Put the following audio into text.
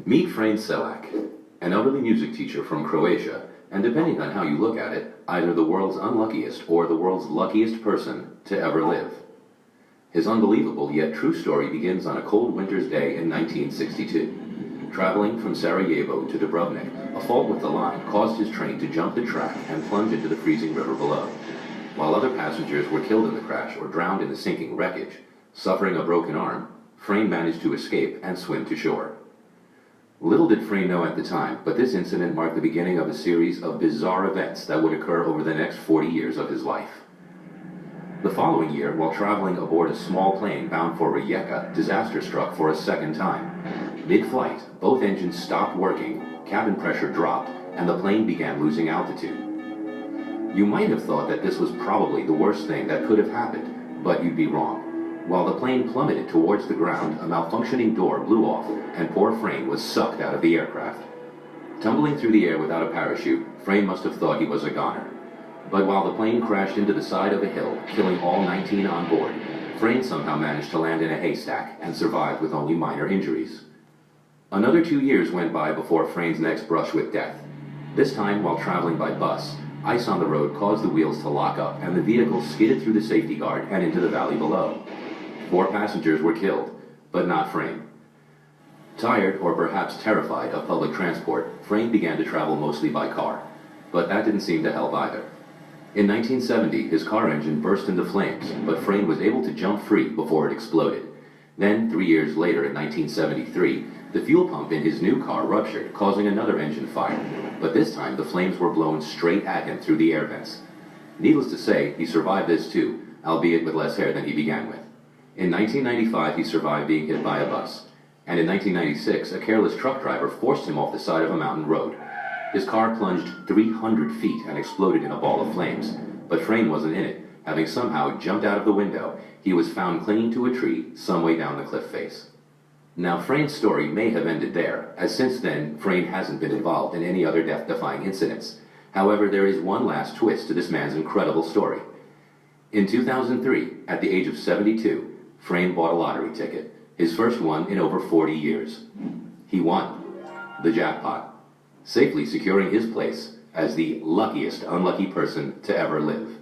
Meet Frane Selak, an elderly music teacher from Croatia, and depending on how you look at it, either the world's unluckiest or the world's luckiest person to ever live. His unbelievable yet true story begins on a cold winter's day in 1962. Traveling from Sarajevo to Dubrovnik, a fault with the line caused his train to jump the track and plunge into the freezing river below. While other passengers were killed in the crash or drowned in the sinking wreckage, suffering a broken arm, Frane managed to escape and swim to shore. Little did Frane know at the time, but this incident marked the beginning of a series of bizarre events that would occur over the next 40 years of his life. The following year, while traveling aboard a small plane bound for Rijeka, disaster struck for a second time. Mid-flight, both engines stopped working, cabin pressure dropped, and the plane began losing altitude. You might have thought that this was probably the worst thing that could have happened, but you'd be wrong. While the plane plummeted towards the ground, a malfunctioning door blew off, and poor Frane was sucked out of the aircraft. Tumbling through the air without a parachute, Frane must have thought he was a goner. But while the plane crashed into the side of a hill, killing all 19 on board, Frane somehow managed to land in a haystack and survived with only minor injuries. Another 2 years went by before Frane's next brush with death. This time, while traveling by bus, ice on the road caused the wheels to lock up and the vehicle skidded through the safety guard and into the valley below. 4 passengers were killed, but not Frane. Tired, or perhaps terrified, of public transport, Frane began to travel mostly by car. But that didn't seem to help either. In 1970, his car engine burst into flames, but Frane was able to jump free before it exploded. Then, 3 years later in 1973, the fuel pump in his new car ruptured, causing another engine fire. But this time, the flames were blown straight at him through the air vents. Needless to say, he survived this too, albeit with less hair than he began with. In 1995, he survived being hit by a bus. And in 1996, a careless truck driver forced him off the side of a mountain road. His car plunged 300 feet and exploded in a ball of flames. But Frane wasn't in it. Having somehow jumped out of the window, he was found clinging to a tree some way down the cliff face. Now, Frane's story may have ended there, as since then, Frane hasn't been involved in any other death-defying incidents. However, there is one last twist to this man's incredible story. In 2003, at the age of 72, Frane bought a lottery ticket, his first one in over 40 years. He won the jackpot, safely securing his place as the luckiest unlucky person to ever live.